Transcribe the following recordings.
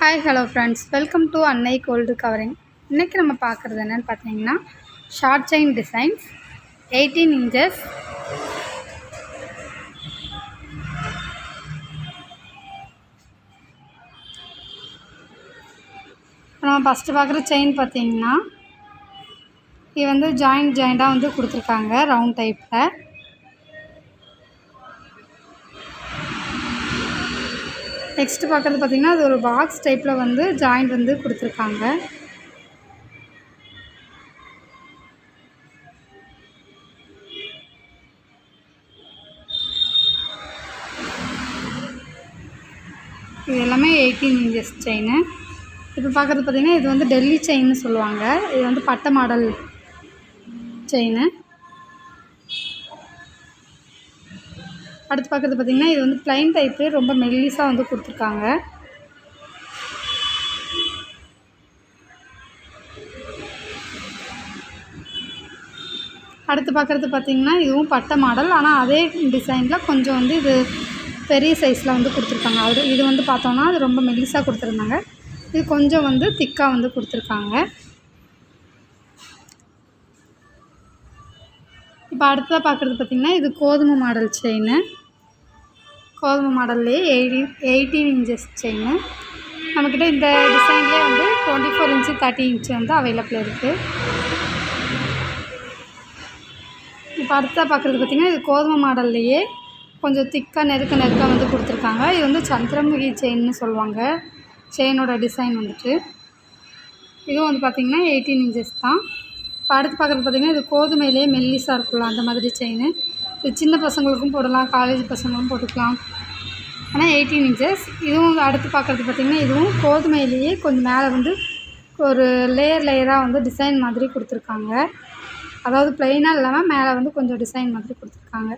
Hi hello friends, welcome to அன்னை gold covering. இன்றைக்கி நம்ம பார்க்குறது என்னென்னு பார்த்தீங்கன்னா ஷார்ட் செயின் டிசைன்ஸ் 18 இன்ச்சஸ். நம்ம ஃபஸ்ட்டு பார்க்குற செயின் பார்த்தீங்கன்னா இது வந்து ஜாயிண்டாக வந்து கொடுத்துருக்காங்க ரவுண்ட் டைப்பில். நெக்ஸ்ட்டு பார்க்குறது பார்த்திங்கன்னா அது ஒரு பாக்ஸ் டைப்பில் வந்து ஜாயிண்ட் வந்து கொடுத்துருக்காங்க. இது எல்லாமே 18 இன்ச்சஸ் செயின். இப்போ பார்க்குறது பார்த்திங்கன்னா இது வந்து டெல்லி செயின்னு சொல்லுவாங்க. இது வந்து பட்டை மாடல் செயின். அடுத்து பார்க்குறது பார்த்திங்கன்னா இது வந்து ப்ளைன் டைப்பு, ரொம்ப மெல்லிஸாக வந்து கொடுத்துருக்காங்க. அடுத்து பார்க்குறது பார்த்திங்கன்னா இதுவும் பட்டை மாடல், ஆனால் அதே டிசைனில் கொஞ்சம் வந்து இது பெரிய சைஸில் வந்து கொடுத்துருக்காங்க. இது வந்து பார்த்தோன்னா அது ரொம்ப மெல்லிஸாக கொடுத்துருந்தாங்க. இது கொஞ்சம் வந்து திக்காக வந்து கொடுத்துருக்காங்க. இப்போ அடுத்ததாக பார்க்குறது பார்த்திங்கன்னா இது கோதுமை மாடல் செயின். கோதுமை மாடல்லையே 18 இன்ச்சஸ் செயின். நம்மக்கிட்ட இந்த டிசைன்லேயே வந்து 24 இன்ச்சு 30 இன்ச்சு வந்து அவைலபிள் இருக்குது. இப்போ அடுத்ததாக பார்க்குறது பார்த்திங்கன்னா இது கோதுமை மாடல்லையே கொஞ்சம் திக்காக நெருக்க வந்து கொடுத்துருக்காங்க. இது வந்து சந்திரமுகி செயின்னு சொல்லுவாங்க. செயினோட டிசைன் வந்துட்டு இதுவும் வந்து பார்த்திங்கன்னா 18 இன்ச்சஸ் தான். இப்போ அடுத்து பார்க்குறது பார்த்திங்கன்னா இது கோதுமையிலேயே மெல்லிஸாக இருக்குல்ல அந்த மாதிரி செயின். இது சின்ன பசங்களுக்கும் போடலாம், காலேஜ் பசங்களும் போட்டுக்கலாம். ஆனால் 18 இன்ச்சஸ். இதுவும் அடுத்து பார்க்குறது பார்த்திங்கன்னா இதுவும் கோதுமையிலேயே கொஞ்சம் மேலே வந்து ஒரு லேயராக வந்து டிசைன் மாதிரி கொடுத்துருக்காங்க. அதாவது ப்ளைனாக இல்லாமல் மேலே வந்து கொஞ்சம் டிசைன் மாதிரி கொடுத்துருக்காங்க.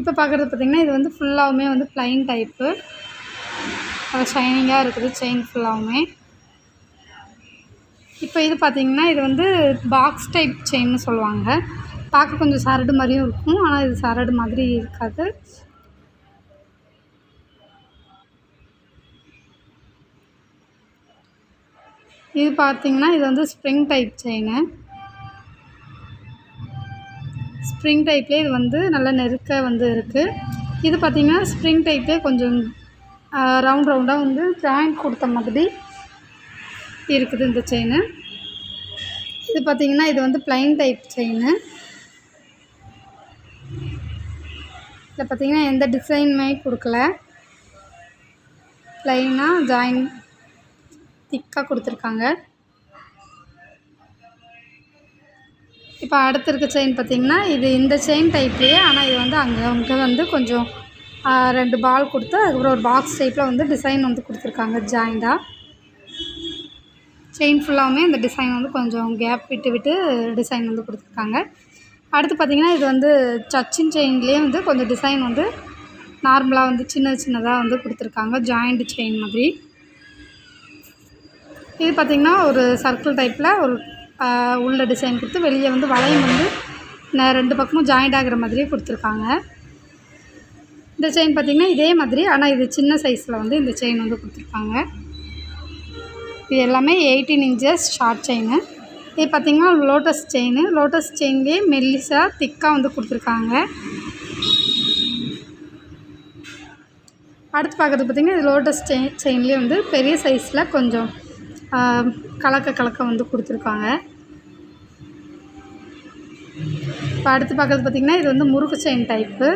இப்போ பார்க்குறது பார்த்திங்கன்னா இது வந்து ஃபுல்லாகவுமே வந்து ப்ளைன் டைப்பு, அது ஷைனிங்காக இருக்குது செயின் ஃபுல்லாகவுமே. இப்போ இது பார்த்திங்கன்னா இது வந்து பாக்ஸ் டைப் செயின்னு சொல்லுவாங்க. பார்க்க கொஞ்சம் சரடு மாதிரியும் இருக்கும், ஆனால் இது சரடு மாதிரி இருக்காது. இது பார்த்திங்கன்னா இது வந்து ஸ்ப்ரிங் டைப் செயின். ஸ்ப்ரிங் டைப்லேயே இது வந்து நல்லா நெருக்க வந்து இருக்குது. இது பார்த்திங்கன்னா ஸ்ப்ரிங் டைப்பே கொஞ்சம் ரவுண்டாக வந்து ஜாயிண்ட் கொடுத்த மாதிரி இருக்குது இந்த செயின். இது பார்த்திங்கன்னா இது வந்து ப்ளைன் டைப் செயின். இதில் பார்த்திங்கன்னா எந்த டிசைனுமே கொடுக்கல, ப்ளைனாக ஜாயின் திக்காக கொடுத்துருக்காங்க. இப்போ அடுத்து இருக்க செயின் பார்த்திங்கன்னா இது இந்த செயின் டைப்லேயே, ஆனால் இது வந்து அங்கே வந்து கொஞ்சம் 2 பால் கொடுத்து அதுக்கப்புறம் ஒரு பாக்ஸ் டைப்பில் வந்து டிசைன் வந்து கொடுத்துருக்காங்க ஜாயிண்டாக. செயின் ஃபுல்லாகவுமே இந்த டிசைன் வந்து கொஞ்சம் கேப் விட்டு டிசைன் வந்து கொடுத்துருக்காங்க. அடுத்து பார்த்திங்கன்னா இது வந்து சச்சின் செயின்லேயே வந்து கொஞ்சம் டிசைன் வந்து நார்மலாக வந்து சின்னதாக வந்து கொடுத்துருக்காங்க ஜாயிண்ட் செயின் மாதிரி. இது பார்த்திங்கன்னா ஒரு சர்க்கிள் டைப்பில் ஒரு உள்ள டிசைன் கொடுத்து வெளியே வந்து வளையம் வந்து 2 பக்கமும் ஜாயிண்ட் ஆகிற மாதிரியே கொடுத்துருக்காங்க. இந்த செயின் பார்த்திங்கன்னா இதே மாதிரி, ஆனால் இது சின்ன சைஸில் வந்து இந்த செயின் வந்து கொடுத்துருக்காங்க. இது எல்லாமே 18 இன்ச்சஸ் ஷார்ட் செயின். இது பார்த்திங்கன்னா லோட்டஸ் செயின். லோட்டஸ் செயின்லேயே மெல்லிஸாக திக்காக வந்து கொடுத்துருக்காங்க. அடுத்து பார்க்குறது பார்த்திங்கன்னா இது லோட்டஸ் செயின்லேயே வந்து பெரிய சைஸில் கொஞ்சம் கலக்க வந்து கொடுத்துருக்காங்க. இப்போ அடுத்து பார்க்குறது பார்த்திங்கன்னா இது வந்து முறுக்கு செயின் டைப்பு.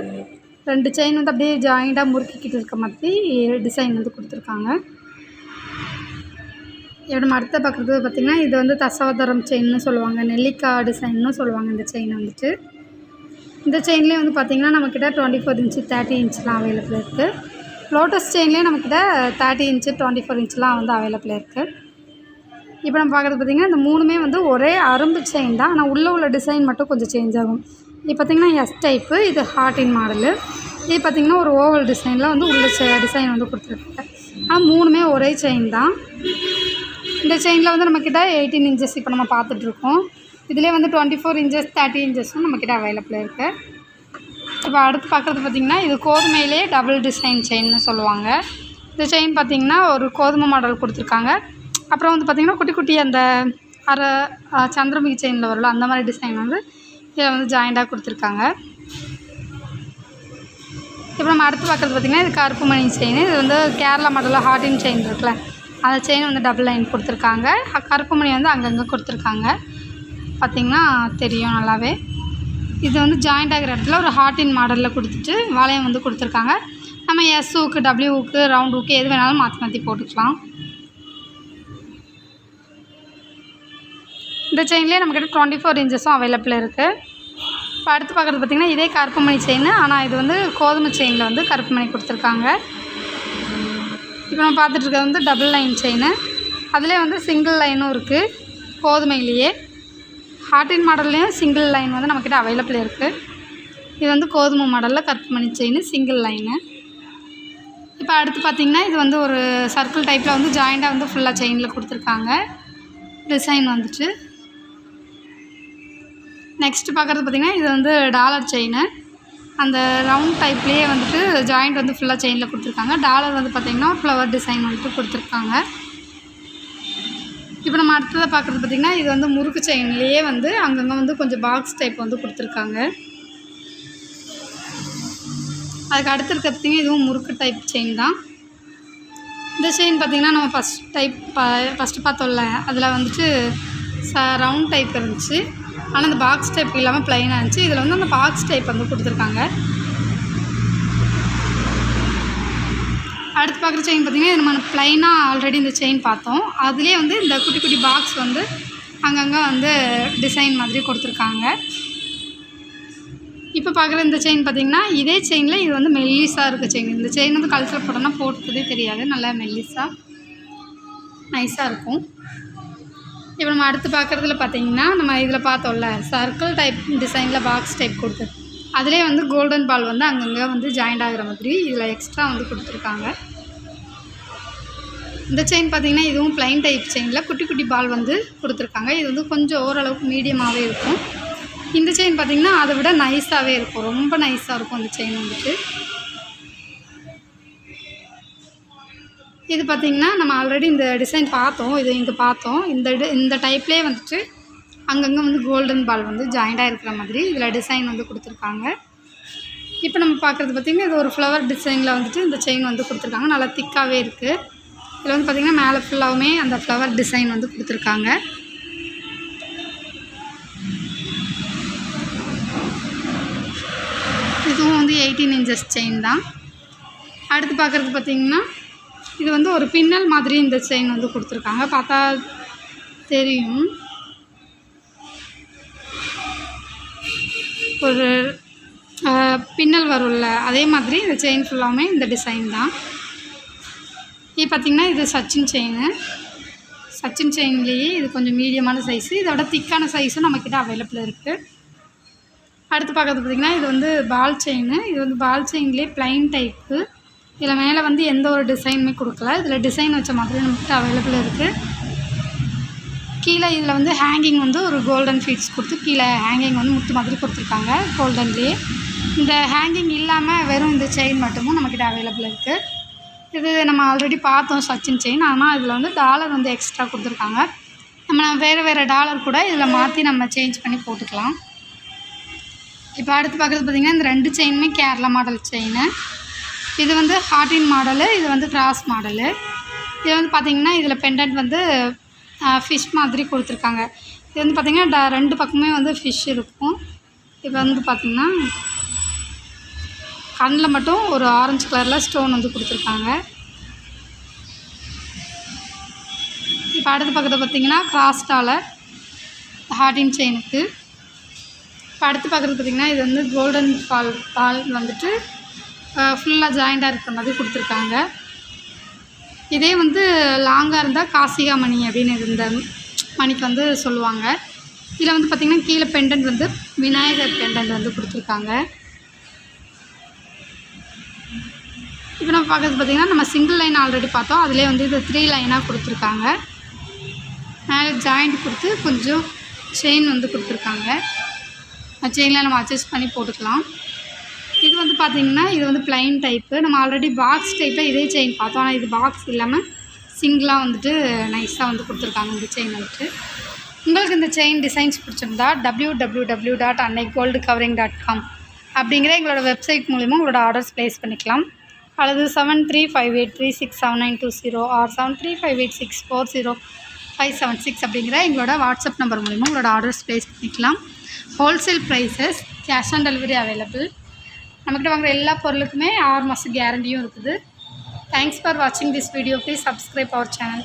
2 செயின் வந்து அப்படியே ஜாயிண்டாக முறுக்கிக்கிட்டு இருக்க மாதிரி டிசைன் வந்து கொடுத்துருக்காங்க. இப்போ நம்ம அடுத்த பார்க்குறது பார்த்திங்கன்னா இது வந்து தசவதாரம் செயின்னு சொல்லுவாங்க, நெல்லிக்காய் டிசைன்னு சொல்லுவாங்க இந்த செயின் வந்துட்டு. இந்த செயின்லேயே வந்து பார்த்திங்கன்னா நம்மக்கிட்ட 24 இன்ச்சு 30 இன்ச்லாம் அவைலபிள் இருக்குது. லோட்டஸ் செயின்லேயே நம்மக்கிட்ட 30 இன்ச்சு 24 இன்ச்லாம் வந்து அவைலபிள் இருக்குது. இப்போ நம்ம பார்க்குறது பார்த்திங்கன்னா இந்த 3மே வந்து ஒரே அரும்பு செயின் தான், ஆனால் உள்ள டிசைன் மட்டும் கொஞ்சம் சேஞ்ச் ஆகும். இது பார்த்திங்கன்னா எஸ் டைப்பு, இது ஹார்டின் மாடலு. இது பார்த்திங்கன்னா ஒரு ஓவல் டிசைனில் வந்து உள்ள டிசைன் வந்து கொடுத்துருக்காங்க. ஆனால் 3மே ஒரே செயின் தான். இந்த செயினில் வந்து நம்மக்கிட்ட 18 இன்ச்சஸ் இப்போ நம்ம பார்த்துட்ருக்கோம். இதிலே வந்து 24 இன்ச்சஸ் 30 இன்ச்சஸும் நம்மக்கிட்ட அவைலபிள் இருக்குது. இப்போ அடுத்து பார்க்குறது பார்த்திங்கன்னா இது கோதுமையிலே டபுள் டிசைன் செயின்னு சொல்லுவாங்க. இந்த செயின் பார்த்திங்கன்னா ஒரு கோதுமை மாடல் கொடுத்துருக்காங்க. அப்புறம் வந்து பார்த்திங்கன்னா குட்டி குட்டி அந்த சந்திரமுகி செயினில் வரல அந்த மாதிரி டிசைன் வந்து இதில் வந்து ஜாயிண்டாக கொடுத்துருக்காங்க. இப்போ நம்ம அடுத்து பார்க்குறது பார்த்திங்கன்னா இது கருப்பு மணி செயின். இது வந்து கேரளா மாடலில் ஹார்டின் செயின் இருக்குல்ல அந்த செயின் வந்து டபுள் லைன் கொடுத்துருக்காங்க. கருப்பு மணி வந்து அங்கங்கே கொடுத்துருக்காங்க, பார்த்திங்கன்னா தெரியும் நல்லாவே. இது வந்து ஜாயிண்ட் ஆகிற இடத்துல ஒரு ஹார்டின் மாடலில் கொடுத்துட்டு வளையம் வந்து கொடுத்துருக்காங்க. நம்ம எஸ் ஊக்கு, டபிள்யூ ஊக்கு, ரவுண்ட் ஊக்கு எது வேணாலும் மாற்றி மாற்றி போட்டுக்கலாம். இந்த செயின்லேயே நம்மக்கிட்ட 24 இன்ச்சஸும் அவைலபிள் இருக்குது. இப்போ அடுத்து பார்க்குறது பார்த்திங்கன்னா இதே கருப்பு மணி செயின், ஆனால் இது வந்து கோதுமை செயினில் வந்து கருப்பு மணி கொடுத்துருக்காங்க. இப்போ நம்ம பார்த்துட்ருக்கிறது வந்து டபுள் லைன் செயின். அதிலே வந்து சிங்கிள் லைனும் இருக்குது கோதுமையிலேயே. ஹார்டின் மாடல்லையும் சிங்கிள் லைன் வந்து நம்மக்கிட்ட அவைலபிள் இருக்குது. இது வந்து கோதுமை மாடலில் கருப்பு மணி செயின் சிங்கிள் லைனு. இப்போ அடுத்து பார்த்திங்கன்னா இது வந்து ஒரு சர்க்கிள் டைப்பில் வந்து ஜாயிண்டாக வந்து ஃபுல்லாக செயினில் கொடுத்துருக்காங்க டிசைன் வந்துட்டு. நெக்ஸ்ட்டு பார்க்குறது பார்த்திங்கன்னா இது வந்து டாலர் செயின். அந்த ரவுண்ட் டைப்லேயே வந்துட்டு ஜாயிண்ட் வந்து ஃபுல்லாக செயினில் கொடுத்துருக்காங்க. டாலர் வந்து பார்த்திங்கன்னா ஃப்ளவர் டிசைன் வந்துட்டு கொடுத்துருக்காங்க. இப்போ நம்ம அடுத்ததாக பார்க்குறது பார்த்திங்கன்னா இது வந்து முறுக்கு செயின்லேயே வந்து அங்கங்கே வந்து கொஞ்சம் பாக்ஸ் டைப் வந்து கொடுத்துருக்காங்க. அதுக்கு அடுத்து இருக்க பார்த்திங்கன்னா இதுவும் முறுக்கு டைப் செயின் தான். இந்த செயின் பார்த்திங்கன்னா நம்ம ஃபஸ்ட்டு பார்த்தோம்ல அதில் வந்துட்டு ரவுண்ட் டைப் இருந்துச்சு, ஆனால் அந்த பாக்ஸ் டைப் இல்லாமல் ப்ளைனாக இருந்துச்சு. இதில் வந்து அந்த பாக்ஸ் டைப் வந்து கொடுத்துருக்காங்க. அடுத்து பார்க்குற செயின் பார்த்திங்கன்னா நம்ம ப்ளைனாக ஆல்ரெடி இந்த செயின் பார்த்தோம். அதுலேயே வந்து இந்த குட்டி குட்டி பாக்ஸ் வந்து அங்கங்கே வந்து டிசைன் மாதிரி கொடுத்துருக்காங்க. இப்போ பார்க்குற இந்த செயின் பார்த்திங்கன்னா இதே செயினில் இது வந்து மெல்லிஸாக இருக்க செயின். இந்த செயின் வந்து கழுத்தில் போட்டோன்னா போட்டதே தெரியாது, நல்லா மெல்லிஸாக நைஸாக இருக்கும். இப்போ நம்ம அடுத்து பார்க்குறதுல பார்த்திங்கன்னா நம்ம இதில் பார்த்தோம்ல சர்க்கிள் டைப் டிசைனில் பாக்ஸ் டைப் கொடுத்து அதிலே வந்து கோல்டன் பால் வந்து அங்கங்கே வந்து ஜாயிண்ட் ஆகிற மாதிரி இதில் எக்ஸ்ட்ரா வந்து கொடுத்துருக்காங்க. இந்த செயின் பார்த்திங்கன்னா இதுவும் ப்ளைன் டைப் செயினில் குட்டி குட்டி பால் வந்து கொடுத்துருக்காங்க. இது வந்து கொஞ்சம் ஓரளவுக்கு மீடியமாகவே இருக்கும். இந்த செயின் பார்த்திங்கன்னா அதை விட நைஸாகவே இருக்கும், ரொம்ப நைஸாக இருக்கும் இந்த செயின் வந்துட்டு. இது பார்த்திங்கன்னா நம்ம ஆல்ரெடி இந்த டிசைன் பார்த்தோம், இது இங்கே பார்த்தோம். இந்த டைப்லேயே வந்துட்டு அங்கங்கே வந்து கோல்டன் பால் வந்து ஜாயிண்டாக இருக்கிற மாதிரி இதில் டிசைன் வந்து கொடுத்துருக்காங்க. இப்போ நம்ம பார்க்குறது பார்த்திங்கன்னா இது ஒரு ஃப்ளவர் டிசைனில் வந்துட்டு இந்த செயின் வந்து கொடுத்துருக்காங்க. நல்லா திக்காகவே இருக்குது. இதில் வந்து பார்த்திங்கன்னா மேலே ஃபுல்லாகவுமே அந்த ஃப்ளவர் டிசைன் வந்து கொடுத்துருக்காங்க. இதுவும் வந்து 18 இன்ச்சஸ் செயின் தான். அடுத்து பார்க்குறது பார்த்திங்கன்னா இது வந்து ஒரு பின்னல் மாதிரி இந்த செயின் வந்து கொடுத்துருக்காங்க, பார்த்தா தெரியும். ஒரு பின்னல் வரும்ல அதே மாதிரி இந்த செயின் ஃபுல்லாமே இந்த டிசைன் தான். இது பார்த்திங்கன்னா இது சச்சின் செயின்லேயே இது கொஞ்சம் மீடியமான சைஸு, இதோட திக்கான சைஸும் நம்மக்கிட்ட அவைலபிள் இருக்குது. அடுத்து பார்க்குறது பார்த்திங்கன்னா இது வந்து பால் செயின். இது வந்து பால் செயின்லேயே ப்ளைன் டைப்பு. இதில் மேலே வந்து எந்த ஒரு டிசைனுமே கொடுக்கல, இதில் டிசைன் வச்ச மாதிரி நம்மக்கிட்ட அவைலபிள் இருக்குது. கீழே இதில் வந்து ஹேங்கிங் வந்து ஒரு கோல்டன் ஃபீட்ஸ் கொடுத்து கீழே ஹேங்கிங் வந்து முத்து மாதிரி கொடுத்துருக்காங்க கோல்டன்லேயே. இந்த ஹேங்கிங் இல்லாமல் வெறும் இந்த செயின் மட்டுமும் நம்மக்கிட்ட அவைலபிள் இருக்குது. இது நம்ம ஆல்ரெடி பார்த்தோம் சச்சின் செயின், ஆனால் இதில் வந்து டாலர் வந்து எக்ஸ்ட்ரா கொடுத்துருக்காங்க. நம்ம வேறு டாலர் கூட இதில் மாற்றி நம்ம சேஞ்ச் பண்ணி போட்டுக்கலாம். இப்போ அடுத்து பார்க்குறது பார்த்திங்கன்னா இந்த 2 செயினுமே கேரளா மாடல் செயின். இது வந்து ஹார்டின் மாடலு, இது வந்து கிராஸ் மாடலு. இது வந்து பார்த்திங்கன்னா இதில் பெண்டன்ட் வந்து ஃபிஷ் மாதிரி கொடுத்துருக்காங்க. இது வந்து பார்த்திங்கன்னா 2 பக்கமே வந்து ஃபிஷ் இருக்கும். இப்போ வந்து பார்த்திங்கன்னா கண்ணில் மட்டும் ஒரு ஆரஞ்சு கலரில் ஸ்டோன் வந்து கொடுத்துருக்காங்க. இப்போ அடுத்து பக்கத்தில் பார்த்திங்கன்னா கிராஸ் டாலர் ஹார்டின் செயினுக்கு. இப்போ அடுத்து பார்க்குறது பார்த்திங்கன்னா இது வந்து கோல்டன் பால் வந்துட்டு ஃபுல்லாக ஜாயிண்டாக இருக்கிற மாதிரி கொடுத்துருக்காங்க. இதே வந்து லாங்காக இருந்தால் காசிகா மணி அப்படின்னு இந்த மணிக்கு வந்து சொல்லுவாங்க. இதில் வந்து பார்த்திங்கன்னா கீழே பெண்டன்ட் வந்து விநாயகர் பெண்டன்ட் வந்து கொடுத்துருக்காங்க. இப்போ நம்ம பார்க்குறது பார்த்திங்கன்னா நம்ம சிங்கிள் லைன் ஆல்ரெடி பார்த்தோம், அதிலே வந்து இது 3 லைனாக கொடுத்துருக்காங்க. மேலே ஜாயிண்ட் கொடுத்து கொஞ்சம் செயின் வந்து கொடுத்துருக்காங்க. செயினில் நம்ம அட்ஜஸ்ட் பண்ணி போட்டுக்கலாம். இது வந்து பார்த்திங்கன்னா இது வந்து ப்ளைன் டைப்பு. நம்ம ஆல்ரெடி பாக்ஸ் டைப்பில் இதே செயின் பார்த்தோம். ஆனால் இது பாக்ஸ் இல்லாமல் சிங்கிளாக வந்துட்டு நைஸாக வந்து கொடுத்துருக்காங்க இந்த செயின் வந்துட்டு. உங்களுக்கு இந்த செயின் டிசைன்ஸ் பிடிச்சிருந்தா www.annaigoldcovering.com அப்படிங்கிற எங்களோட வெப்சைட் மூலிமா உங்களோட ஆர்டர்ஸ் ப்ளேஸ் பண்ணிக்கலாம். அல்லது 7358367920 ஆர் 7358640576 அப்படிங்கிற எங்களோட வாட்ஸ்அப் நம்பர் மூலிமா உங்களோட ஆர்டர்ஸ் ப்ளேஸ் பண்ணிக்கலாம். Wholesale prices, cash on delivery available. நம்மக்கிட்ட வாங்குகிற எல்லா பொருளுக்குமே 6 மாதம் கேரண்டியும் இருக்குது. தேங்க்ஸ் ஃபார் வாட்சிங் this video. Please subscribe our channel.